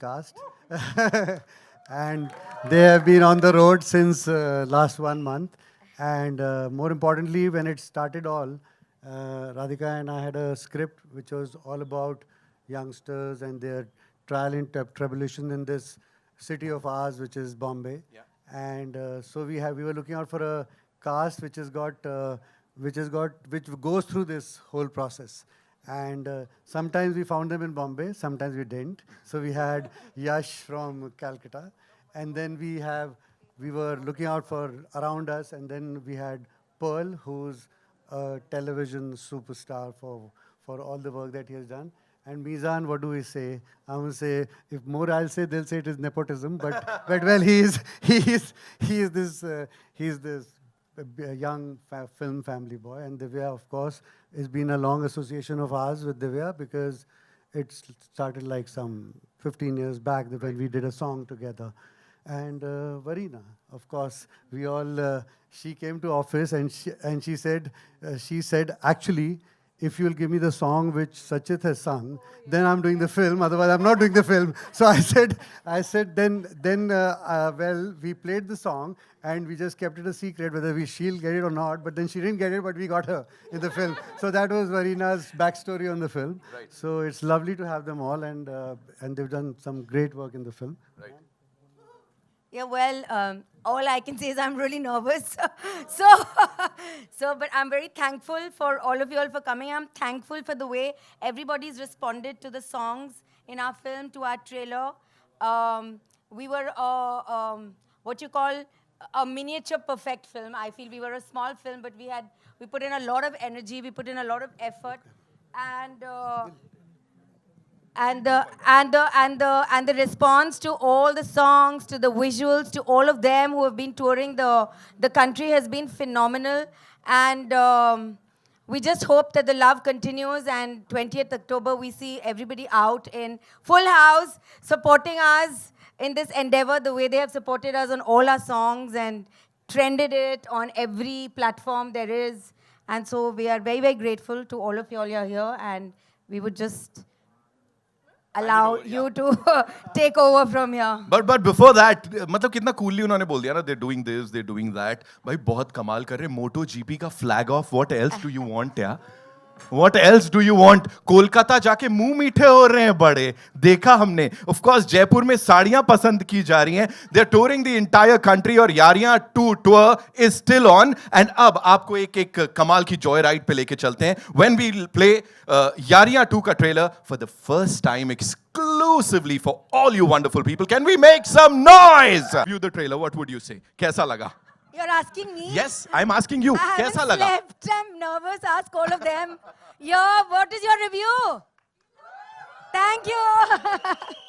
cast. And they have been on the road since last 1 month. And more importantly, when it started all, Radhika and I had a script which was all about youngsters and their trial and tribulation in this city of ours, which is Bombay. Yeah. And so we were looking out for a cast which goes through this whole process. And sometimes we found them in Bombay, sometimes we didn't. So we had Yash from Calcutta, and then we were looking out for around us, and then we had Pearl, who's a television superstar for all the work that he has done. And Meezaan, what do we say? I will say, if more I'll say, they'll say it is nepotism. But well, he is this young film family boy. And Divya, of course, has been a long association of ours with Divya because it started like some 15 years back when we did a song together. And Varina, of course, she came to office and she said, actually, if you'll give me the song which Sachit has sung, then I'm doing the film. Otherwise, I'm not doing the film. So I said, well, we played the song and we just kept it a secret whether she'll get it or not. But then she didn't get it, but we got her in the film. So that was Varina's backstory on the film. Right. So it's lovely to have them all, and they've done some great work in the film. Right. Yeah, well, all I can say is I'm really nervous. But I'm very thankful for all of you all for coming. I'm thankful for the way everybody's responded to the songs in our film, to our trailer. We were what you call a miniature perfect film. I feel we were a small film, but we put in a lot of energy, we put in a lot of effort, and the response to all the songs, to the visuals, to all of them who have been touring the country has been phenomenal. And we just hope that the love continues, and 20th October we see everybody out in full house supporting us in this endeavor the way they have supported us on all our songs and trended it on every platform there is. And so we are very, very grateful to all of you all here, and we would just allow you to take over from here. But before that, मतलब कितना coolly उन्होंने बोल दिया ना, they're doing this, they're doing that. भाई बहुत कमाल कर रहे हैं. MotoGP का flag off. What else do you want, यार? What else do you want? Kolkata जाके मुंह मीठे हो रहे हैं बड़े. देखा हमने. Of course, जयपुर में साड़ियां पसंद की जा रही हैं. They're touring the entire country और Yaariyan 2 tour is still on. And अब आपको एक कमाल की joy ride पे लेके चलते हैं. When we play यारियां 2 का trailer for the first time exclusively for all you wonderful people. Can we make some noise? View the trailer. What would you say? कैसा लगा? You're asking me? Yes, I'm asking you. I कैसा haven't लगा? slept. I'm nervous. Ask all of them. What is your review? Thank you.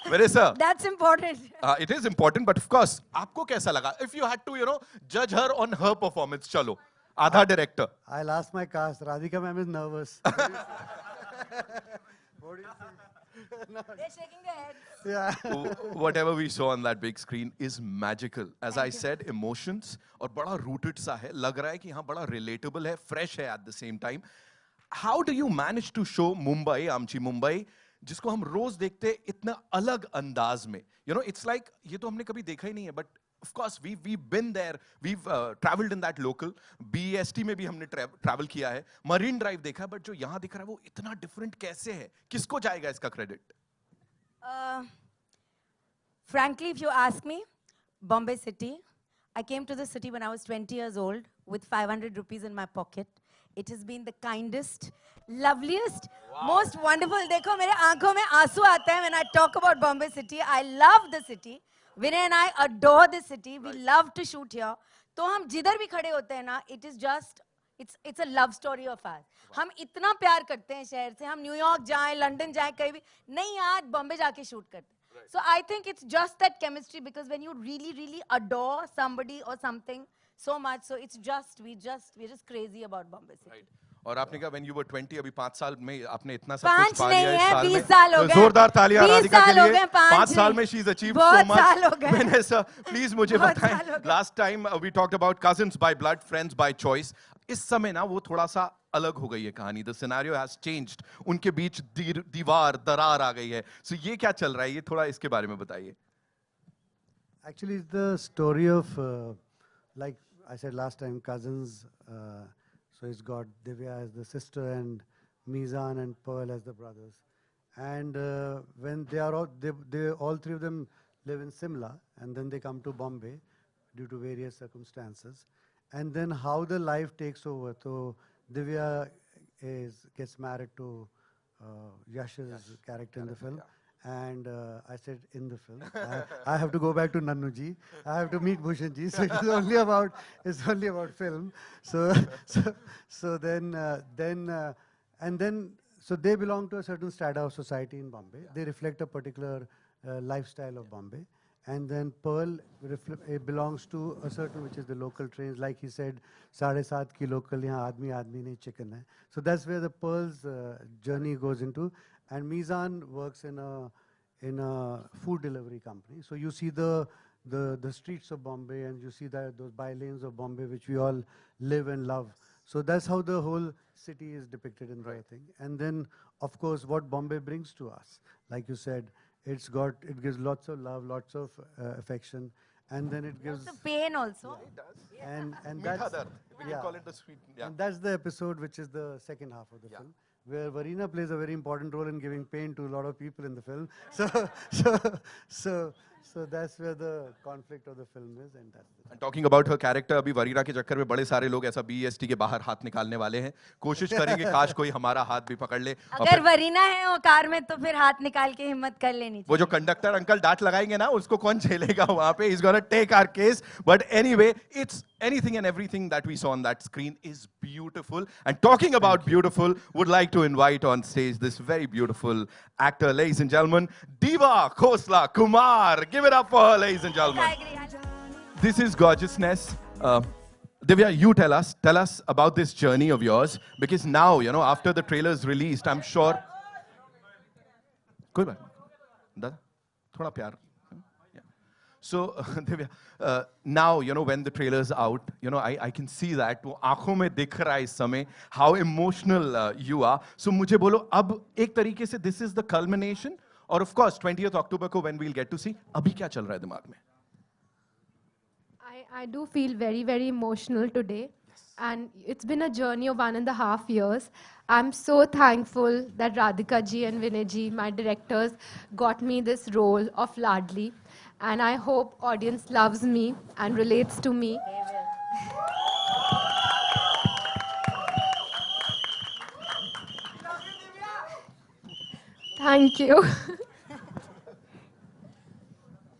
Where is sir? That's important. It is important, but of course, आपको कैसा लगा? If you had to, judge her on her performance, चलो. आधा director. I'll ask my cast. Radhika ma'am is nervous. What do you think? They're shaking their heads. Yeah. Whatever we saw on that big screen is magical. As I said, emotions और बड़ा rooted सा है. लग रहा है कि हाँ बड़ा relatable है, fresh है at the same time. How do you manage to show Mumbai, आमची मुंबई, जिसको हम रोज देखते हैं इतना अलग अंदाज में? It's like ये तो हमने कभी देखा ही नहीं है, but of course we've been there, we've traveled in that local. BEST में भी हमने travel किया है, Marine Drive देखा है, but जो यहाँ दिख रहा है वो इतना different कैसे है? किसको जाएगा इसका credit? Frankly, if you ask me, Bombay City. I came to the city when I was 20 years old with 500 rupees in my pocket. It has been the kindest, loveliest, most wonderful. देखो मेरे आंखों में आंसू आता है when I talk about Bombay City. I love the city. Vinay and I adore the city. We love to shoot here. तो हम जिधर भी खड़े होते हैं ना, it is just, it's a love story of ours. हम इतना प्यार करते हैं शहर से. हम न्यूयॉर्क जाएं, लंदन जाएं, कहीं भी नहीं यार बॉम्बे जाके शूट करते हैं. So I think it's just that chemistry, because when you really, really adore somebody or something so much, so it's just we're just crazy about Bombay City. Right. और आपने कहा when you were 20 अभी 5 साल में आपने इतना सब कुछ 5 पा नहीं लिया है, इस 20 साल हो तो गए. जोरदार तालियां 20 राधिका के साल हो लिए. गए, 5 साल नहीं. में she's achieved so बहुत much. साल हो गए. Vanessa, please मुझे बहुत साल हो बताएं. गए. Last time we talked about cousins by blood, friends by choice. इस समय ना वो थोड़ा सा अलग हो गई है कहानी, द सिनेरियो हैज चेंज्ड, उनके बीच दीवार दरार आ गई है. सो ये क्या चल रहा है, ये थोड़ा इसके बारे में बताइए. Actually, it's the story of, like I said last time, cousins. So it's got Divya as the sister and Meezaan and Pearl as the brothers. And when they are all, they all three of them live in Simla, and then they come to Bombay due to various circumstances. And then how the life takes over. So Divya gets married to Yash's character in the film. And I said in the film, I have to go back to Nannuji. I have to meet Bhushanji. So it's only about film. So so they belong to a certain strata of society in Bombay. They reflect a particular lifestyle of Bombay. And then Pearl belongs to a certain, which is the local trains. Like he said, 7.5 ki local, yahan aadmi nahi chicken hai. So that's where the Pearl's journey goes into. And Meezaan works in a food delivery company. So you see the streets of Bombay, and you see those by-lanes of Bombay, which we all live and love. So that's how the whole city is depicted in the thing. And then, of course, what Bombay brings to us. Like you said, it gives lots of love, lots of affection, and then it gives Lots of pain also. It does. and Meetha that's dard. We can call it the sweet. Yeah. and that's the episode which is the second half of the film, where Varina plays a very important role in giving pain to a lot of people in the film. So that's where the conflict of the film is, and that's the And talking about her character, अभी वरीना के चक्कर में बड़े सारे लोग ऐसा BEST के बाहर हाथ निकालने वाले हैं. कोशिश करेंगे काश कोई हमारा हाथ भी पकड़ ले. और अगर वरीना है वो कार में तो फिर हाथ निकाल के हिम्मत कर लेनी वो जो कंडक्टर अंकल डांट लगाएंगे ना, उसको कौन झेलेगा वहां पे? He's gonna take our case. But anyway, it's anything and everything that we saw on that screen is beautiful. And talking about beautiful, would like to invite on stage this very beautiful actor, ladies and gentlemen, Divya Khosla Kumar. Give it up for her, ladies and gentlemen. I agree. This is gorgeousness. Divya, you tell us about this journey of yours, because now, you know, after the trailer's released, I'm sure. कोई बात नहीं. दादा, थोड़ा प्यार. Yeah. So, Divya, now, you know, when the trailer's out, you know, I can see that वो आँखों में दिख रहा है इस समय how emotional you are. So, मुझे बोलो, अब एक तरीके से this is the culmination, और of course 20th October को when we'll get to see, अभी क्या चल रहा है दिमाग में? I do feel very, very emotional today. Yes. And it's been a journey of 1.5 years. I'm so thankful that Radhika ji and Vinay ji, my directors, got me this role of Ladli. And I hope audience loves me and relates to me. Thank you.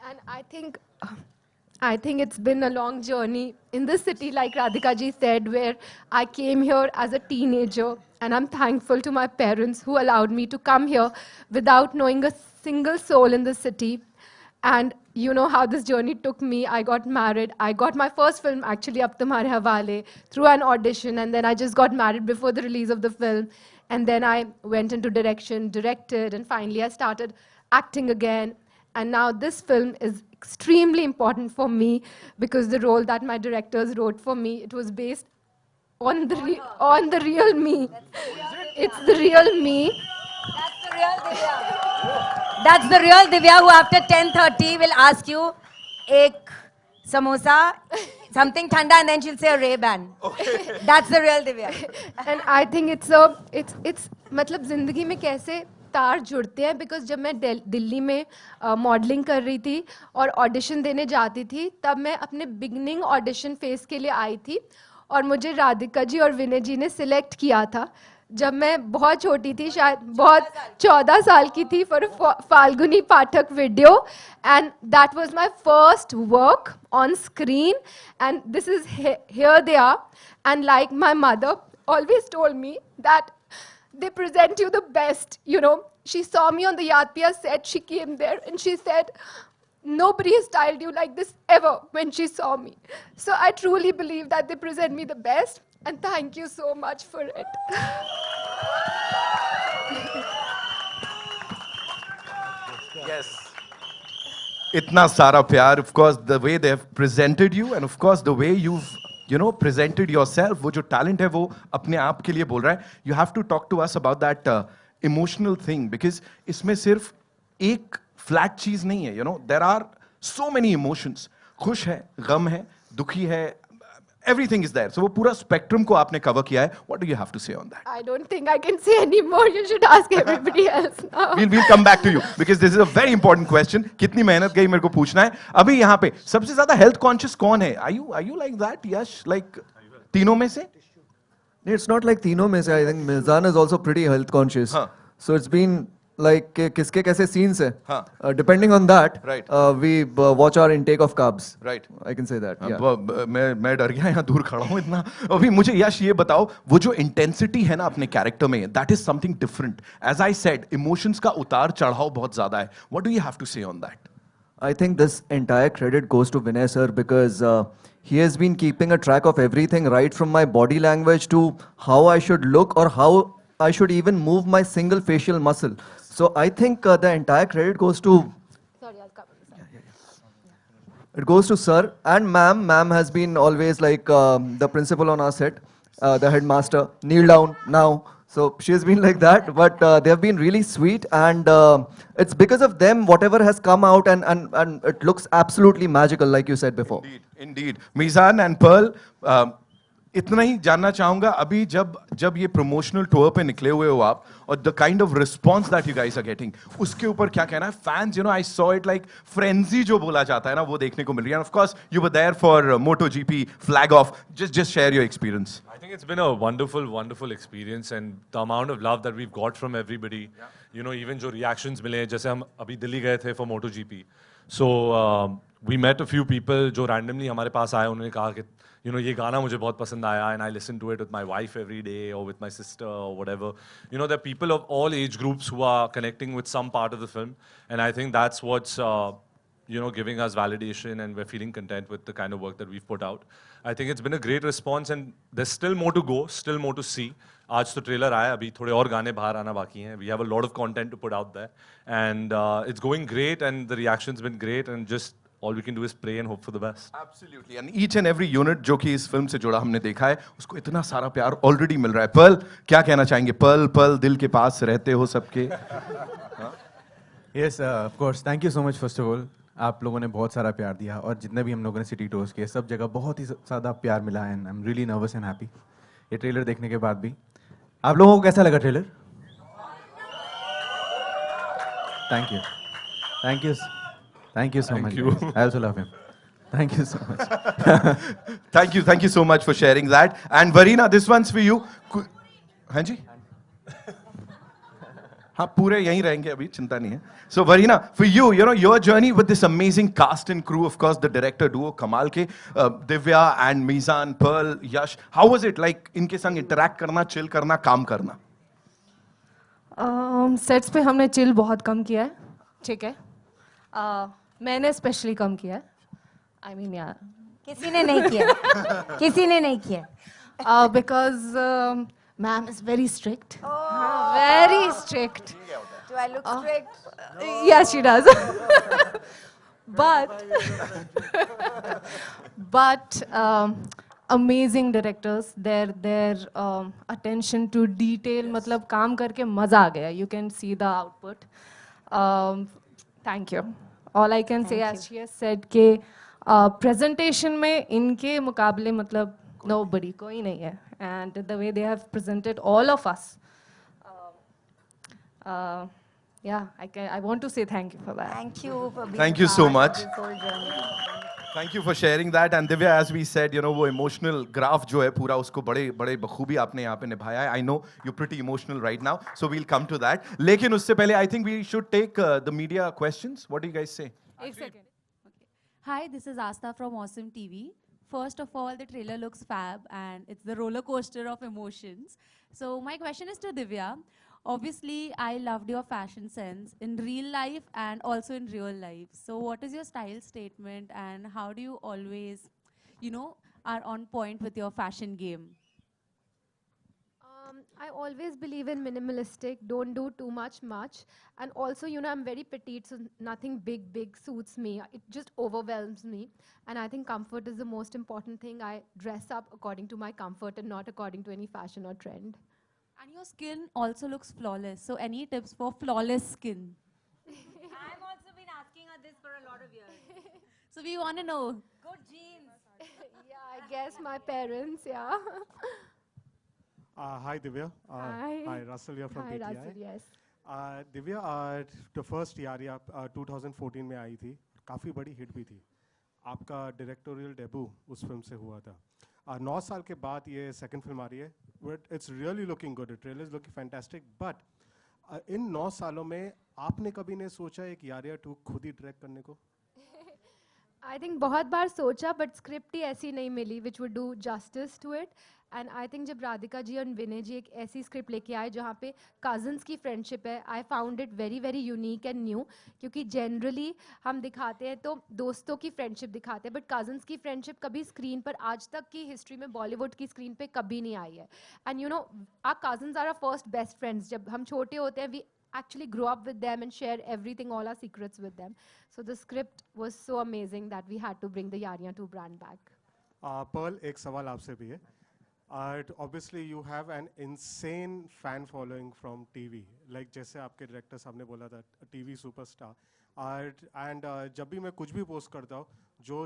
And I think it's been a long journey in this city, like Radhika ji said, where I came here as a teenager, and I'm thankful to my parents who allowed me to come here without knowing a single soul in the city. And you know how this journey took me. I got married. I got my first film, actually, Ab Tumhare Hawale, through an audition, and then I just got married before the release of the film. And then I went into direction, directed, and finally I started acting again. And now this film is extremely important for me because the role that my directors wrote for me, it was based on the real me. It's the real me. That's the real Divya. That's the real Divya who after 10:30 will ask you, ek samosa, something thanda, and then she'll say a Ray-Ban. Okay. That's the real Divya. And I think it's मतलब जिंदगी में कैसे तार जुड़ते हैं, because जब मैं दिल्ली में मॉडलिंग कर रही थी और ऑडिशन देने जाती थी, तब मैं अपने बिगनिंग ऑडिशन फेस के लिए आई थी और मुझे राधिका जी और विनय जी ने सिलेक्ट किया था जब मैं बहुत छोटी थी, शायद बहुत 14 साल की थी, for Falguni Pathak video. And that was my first work on screen, and this is here they are. And like my mother always told me that they present you the best, you know. She saw me on the Yatpiya set, she came there and she said, nobody has styled you like this ever, when she saw me. So I truly believe that they present me the best, and thank you so much for it. Yes. Itna sara pyar, of course, the way they have presented you, and of course the way you've, presented yourself. वो जो talent है वो अपने आप के लिए बोल रहा है. You have to talk to us about that emotional thing, because इसमें सिर्फ एक flat चीज नहीं है. There are so many emotions. खुश है, गम है, दुखी है. Everything is there. So वो पूरा spectrum को आपने cover किया है. What do you have to say on that? I don't think I can say any more. You should ask everybody else now. We'll come back to you because this is a very important question. कितनी मेहनत गई मेरे को पूछना है. अभी यहाँ पे सबसे ज्यादा health conscious कौन है? Are you like that? Yash, like तीनों में से? It's not like तीनों में से. I think Meezaan is also pretty health conscious. हाँ. So it's been like किसके कैसे scenes है. हाँ. Depending on that, Right. We watch our intake of carbs. Right. I can say that. Yeah. मैं डर गया, यहाँ दूर खड़ा हूँ इतना. अभी मुझे यश ये बताओ, वो जो इंटेंसिटी है ना अपने कैरेक्टर में, that is something different. As I said, emotions का उतार चढ़ाव बहुत ज्यादा है. What do you have to say on that? I think this entire credit goes to Vinay sir because he has been keeping a track of everything, right from my body language to how I should look or how I should even move my single facial muscle. So I think the entire credit goes to. Sorry, I'll cover this. It goes to sir and ma'am. Ma'am has been always like the principal on our set, the headmaster. Kneel down now. So she has been like that, but they have been really sweet, and it's because of them whatever has come out, and it looks absolutely magical, like you said before. Indeed. Meezaan and Pearl, इतना ही जानना चाहूंगा अभी जब ये promotional tour पे निकले हुए हो आप और the kind of response that you guys are getting, उसके ऊपर क्या कहना है? Fans, I saw it like frenzy जो बोला जाता है ना, वो देखने को मिल रही है. Of course you were there for MotoGP flag off. Just share your experience. I think it's been a wonderful experience, and the amount of love that we've got from everybody. Even जो reactions मिले, जैसे हम अभी दिल्ली गए थे for MotoGP. So we met a few people जो randomly हमारे पास आए, उन्होंने कहा कि ये गाना मुझे बहुत पसंद आया, and I listen to it with my wife every day or with my sister or whatever. There are people of all age groups who are connecting with some part of the film, and I think that's what's giving us validation, and we're feeling content with the kind of work that we've put out. I think it's been a great response, and there's still more to go, still more to see. आज तो trailer आया, अभी थोड़े और गाने बाहर आना बाकी हैं. We have a lot of content to put out there, and it's going great, and the reaction's been great, and just all we can do is pray and hope for the best. Absolutely. And each and every unit जो कि इस film से जुड़ा हमने देखा है, उसको इतना सारा प्यार ऑलरेडी मिल रहा है. पर्ल, क्या कहना चाहेंगे? पर्ल दिल के पास रहते हो सबके. Yes, of course. Thank you so much first of all. आप लोगों ने बहुत सारा प्यार दिया, और जितने भी हम लोगों ने सिटी टूर्स किए, सब जगह बहुत ही ज़्यादा प्यार मिला, and I am really nervous and happy. ये ट्रेलर देखने के बाद भी. आप लोगों को कैसा लगा trailer? Thank you so much. I also love him. Thank you so much. Thank you so much for sharing that. And Varina, this one's for you. हाँ जी? हाँ, पूरे यहीं रहेंगे अभी, चिंता नहीं है. So Varina, for you, your journey with this amazing cast and crew, of course, the director duo कमाल के, Divya and Meezaan, Pearl, Yash, how was it like इनके संग interact करना, chill करना, काम करना? सेट्स पे हमने चिल बहुत कम किया है, ठीक है. मैंने स्पेशली कम किया है. आई मीन यार, किसी ने नहीं किया. Because ma'am is very strict, very strict. Do I look strict? Yes, she does. but amazing directors. Their attention to detail, मतलब काम करके मजा आ गया. You can see the output. Thank you. All I can say, as she has said, कि presentation में इनके मुकाबले मतलब nobody, कोई नहीं है. And the way they have presented all of us. Yeah, I want to say thank you for that. Thank you for being Thank you so part much. of this whole journey. Thank you for sharing that. And Divya, as we said, वो emotional graph जो है पूरा, उसको बड़े बखूबी आपने यहाँ पे निभाया है. I know you're pretty emotional right now, so we'll come to that. लेकिन उससे पहले, I think we should take the media questions. What do you guys say? एक second. Hi, this is Asta from Awesome TV. First of all, the trailer looks fab, and it's the roller coaster of emotions. So my question is to Divya. Obviously, I loved your fashion sense in real life and also in real life. So what is your style statement, and how do you always, are on point with your fashion game? I always believe in minimalistic, don't do too much. And also, I'm very petite, so nothing big suits me. It just overwhelms me. And I think comfort is the most important thing. I dress up according to my comfort and not according to any fashion or trend. And your skin also looks flawless. So any tips for flawless skin? I've also been asking her this for a lot of years. So we want to know. Good genes. Yeah, I guess my parents, yeah. Hi Divya. Hi. Hi Russell here from Hi, PTI. Russell, yes. Divya the first यारिया 2014 में आई थी, काफ़ी बड़ी hit भी थी. आपका directorial debut उस film से हुआ था. 9 साल के बाद ये सेकंड फिल्म आ रही है. It's really looking good. The trailer is looking fantastic. But इन 9 सालों में आपने कभी नहीं सोचा एक यारिया 2 खुद ही डायरेक्ट करने को? I think बहुत बार सोचा, but स्क्रिप्ट ही ऐसी नहीं मिली which would do justice to it. And I think जब राधिका जी और विनय जी एक ऐसी स्क्रिप्ट लेके आए जहाँ पे कजन्स की फ्रेंडशिप है, I found it very very unique and new. क्योंकि जनरली हम दिखाते हैं तो दोस्तों की फ्रेंडशिप दिखाते हैं, बट कजन्स की फ्रेंडशिप कभी स्क्रीन पर आज तक की हिस्ट्री में बॉलीवुड की स्क्रीन पे कभी नहीं आई है. And our cousins are our first best friends. जब हम छोटे होते हैं, we actually grow up with them and share everything, all our secrets with them. So the script was so amazing that we had to bring the Yaariyan 2 brand back. Pearl, एक सवाल आपसे भी है. Obviously you have an insane fan following from TV. Like जैसे आपके director साहब ने बोला था, TV superstar. And जब भी मैं कुछ भी पोस्ट करता हूँ, जो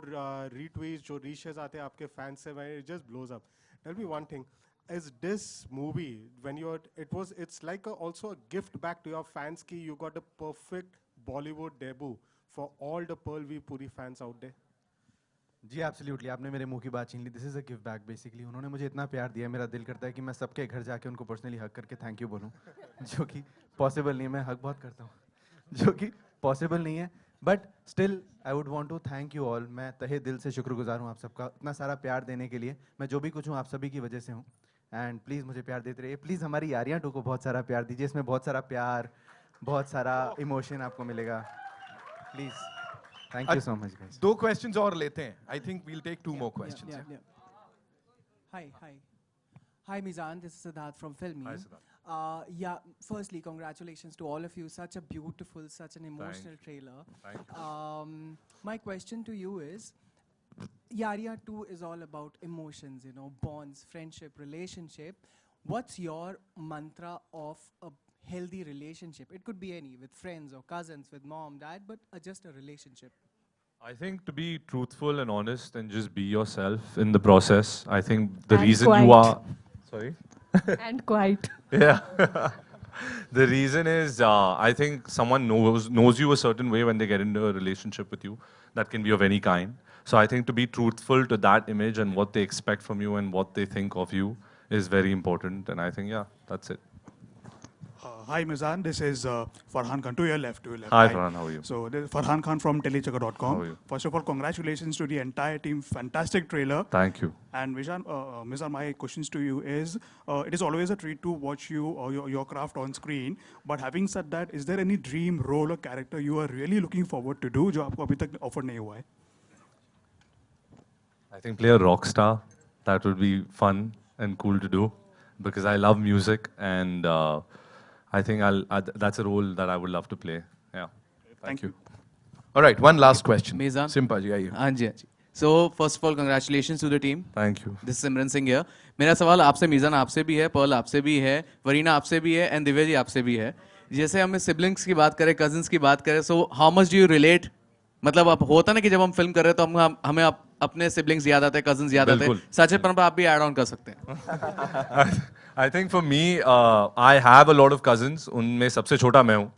retweets, जो रीशेज आते हैं आपके फैंस से, it just blows up. Tell me one thing. Is this movie, when it's like also a gift back to your fans ki you got a perfect Bollywood debut for all the Pearl V Puri fans out there? जी absolutely, आपने मेरे मुंह की बात छीन ली. This is a give back basically. उन्होंने मुझे इतना प्यार दिया, मेरा दिल करता है कि मैं सबके घर जाके उनको पर्सनली हक करके थैंक यू बोलूं, जो कि पॉसिबल नहीं है. मैं हक बहुत करता हूं, जो कि पॉसिबल नहीं है, but still I would want to thank you all. मैं तहे दिल से शुक्रगुजार हूं आप सबका इतना सारा प्यार देने के लिए. मैं जो भी कुछ हूं आप सभी की वजह से हूं. एंड प्लीज़ मुझे प्यार देते रहिए. प्लीज़ हमारी यारियां 2 को बहुत सारा प्यार दीजिए. इसमें बहुत सारा प्यार, बहुत सारा इमोशन आपको मिलेगा. Please, thank you so much guys. 2 questions और लेते हैं. I think we'll take 2 more questions. Hi, Meezaan. This is Siddharth from Filmy. Hi, Siddharth. Firstly, congratulations to all of you. Such a beautiful, such an emotional trailer. Thank you. My question to you is, Yaariyan 2 is all about emotions, bonds, friendship, relationship. What's your mantra of a healthy relationship? It could be any, with friends or cousins, with mom, dad, but just a relationship. I think to be truthful and honest and just be yourself in the process. I think the And reason you quiet. are... Sorry? And quite. Yeah. The reason is, I think someone knows you a certain way when they get into a relationship with you. That can be of any kind. So I think to be truthful to that image and what they expect from you and what they think of you is very important. And I think, yeah, that's it. Hi, Meezaan. This is Farhan Khan. To your left. Hi, Farhan. How are you? So, this is Farhan Khan from Telechakka.com. How are you? First of all, congratulations to the entire team. Fantastic trailer. Thank you. And Meezaan, my questions to you is, it is always a treat to watch you or your craft on screen. But having said that, is there any dream role or character you are really looking forward to do, जो आपको अभी तक offer नहीं हुआ है? I think play a rock star. That would be fun and cool to do because I love music and I think that's a role that I would love to play. Yeah. Thank you. All right, one last question. Meezaan. Simpa ji, आइए. हाँ जी. So first of all, congratulations to the team. Thank you. This is Simran Singh here. मेरा सवाल आपसे मीज़ान आपसे भी है, Perl आपसे भी है, वरीना आपसे भी है, एंड दिव्या जी आपसे भी है. जैसे हमें सिबलिंग्स की बात करें, कजिन्स की बात करें, so how much do you relate? मतलब अब होता ना कि जब हम फिल्म कर रहे हैं तो हमें अपने सिबलिंग्स याद आते हैं, कजिन्स याद आते हैं. सच पर आप भी ऐड ऑन कर सकते हैं. I think for me, I have a lot of cousins. उनमें सबसे छोटा मैं हूँ.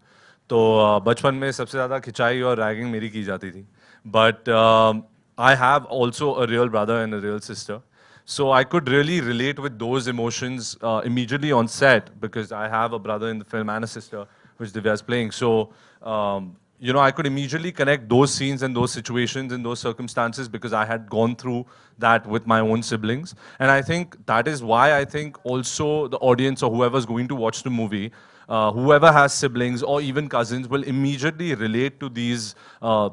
तो बचपन में सबसे ज़्यादा खिंचाई और रैगिंग मेरी की जाती थी. But I have also a real brother and a real sister. So I could really relate with those emotions immediately on set because I have a brother in the film and a sister, which Divya is playing. So, I could immediately connect those scenes and those situations and those circumstances because I had gone through that with my own siblings. And I think that is why I think also the audience or whoever's going to watch the movie, whoever has siblings or even cousins will immediately relate to these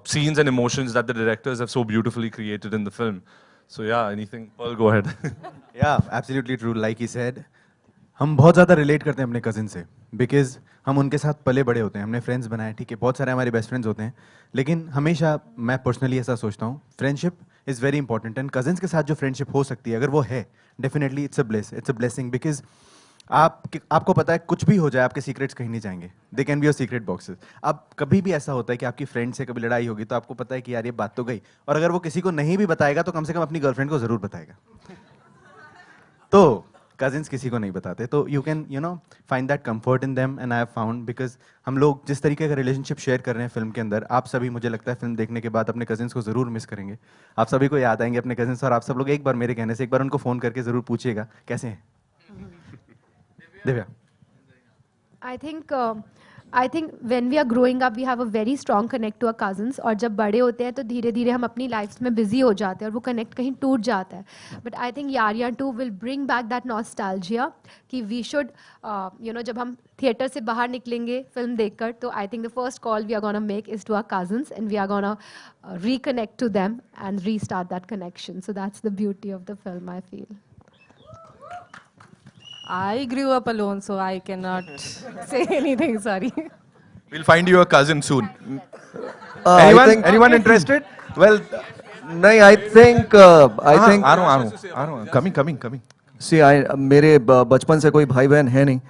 scenes and emotions that the directors have so beautifully created in the film. So yeah, anything? Paul, go ahead. Yeah, absolutely true. Like he said, हम बहुत ज़्यादा relate करते हैं अपने cousin से, because हम उनके साथ पले बड़े होते हैं, हमने फ्रेंड्स बनाए, ठीक है, बहुत सारे हमारे बेस्ट फ्रेंड्स होते हैं, लेकिन हमेशा मैं पर्सनली ऐसा सोचता हूँ, friendship is very important, and cousins के साथ जो फ्रेंडशिप हो सकती है, अगर वो है, definitely it's a blessing, because आपको पता है कुछ भी हो जाए, आपके सीक्रेट्स कहीं नहीं जाएंगे, they can be your secret boxes. अब कभी भी ऐसा होता है कि आपकी फ्रेंड से कभी लड़ाई होगी तो आपको पता है कि यार ये बात तो गई, और अगर वो किसी को नहीं भी बताएगा तो कम से कम अपनी गर्लफ्रेंड को ज़रूर बताएगा। तो कजिन्स किसी को नहीं बताते, तो you can find that comfort in them, and I have found, because हम लोग जिस तरीके का रिलेशनशिप शेयर कर रहे हैं फिल्म के अंदर, आप सभी मुझे लगता है फिल्म देखने के बाद अपने कजिन्स को ज़रूर मिस करेंगे, आप सभी को याद आएंगे अपने कजिन्स, और आप सब लोग एक बार मेरे कहने से एक बार उनको फ़ोन करके ज़रूर पूछिएगा कैसे हैं। Divya. I think when we are growing up, we have a very strong connect to our cousins. और जब बड़े होते हैं तो धीरे धीरे हम अपनी लाइफ्स में बिजी हो जाते हैं और वो कनेक्ट कहीं टूट जाता है। But I think Yaariyan 2 will bring back that nostalgia कि वी शुड जब हम थिएटर से बाहर निकलेंगे फिल्म देखकर, तो आई think the first call we are gonna make is to our cousins and we are gonna reconnect to them and restart that connection. So that's the beauty of the film, I feel. I grew up alone, so I cannot say anything. Sorry. We'll find you a cousin soon. Anyone interested? Well, no, I think Anu. Coming. See, मेरे बचपन से कोई भाई बहन है नहीं,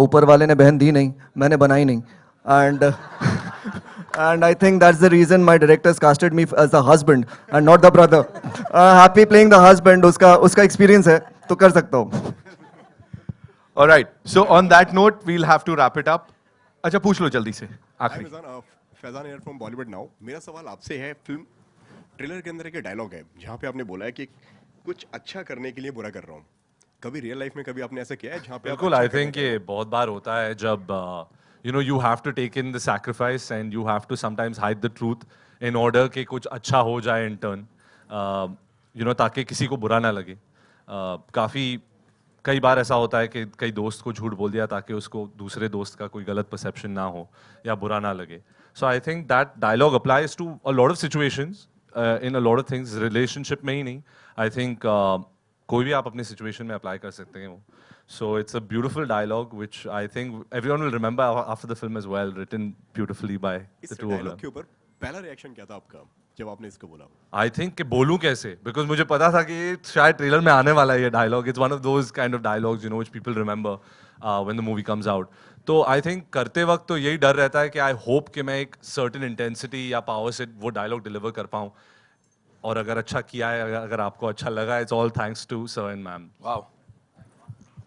ऊपर वाले ने बहन दी नहीं, मैंने बनाई नहीं, and I think that's the reason my directors casted me as the husband and not the brother. Happy playing the husband, उसका experience है तो कर सकता हूँ। All right. So on that note, we'll have to wrap it up. अच्छा पूछ लो जल्दी से आखिरी। Faizan air from Bollywood now. मेरा सवाल आपसे है, फिल्म ट्रेलर के अंदर एक डायलॉग है जहाँ पे आपने बोला है कि कुछ अच्छा करने के लिए बुरा कर रहा हूँ। कभी रियल लाइफ में कभी आपने ऐसा किया है जहाँ पे? बिल्कुल, आई थिंक ये बहुत बार होता है जब you have to take in the sacrifice and you have to sometimes hide the truth in order कि कुछ अच्छा हो जाए in turn, ताकि किसी को बुरा ना लगे। कई बार ऐसा होता है कि कई दोस्त को झूठ बोल दिया ताकि उसको दूसरे दोस्त का कोई गलत परसेप्शन ना हो या बुरा ना लगे। So I think that dialogue applies to a lot of situations, in a lot of things, relationship में ही नहीं। आई थिंक कोई भी आप अपनी सिचुएशन में अप्लाई कर सकते हैं वो। So it's a beautiful dialogue which I think everyone will remember after the film as well, written beautifully by the two of them. के ऊपर पहला रिएक्शन क्या था आपका जब आपने इसको बोला? आई थिंक कि बोलूं कैसे, बिकॉज मुझे पता था कि शायद ट्रेलर में आने वाला है ये dialogue. It's one of those kind of dialogues which people remember when the movie comes out. तो आई थिंक करते वक्त तो यही डर रहता है कि आई होप कि मैं एक सर्टेन इंटेंसिटी या पावर से वो डायलॉग डिलीवर कर पाऊं, और अगर अच्छा किया है, अगर आपको अच्छा लगा, it's all thanks to sir and ma'am. Wow.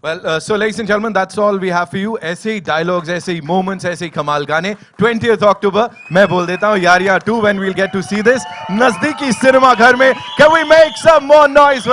Well, so ladies and gentlemen, that's all we have for you. ऐसे ही dialogues, ऐसे ही moments, ऐसे ही कमाल गाने। 20th October, मैं बोल देता हूँ Yaariyan 2 when we'll get to see this नजदीकी सिनेमा घर में। Can we make some more noise?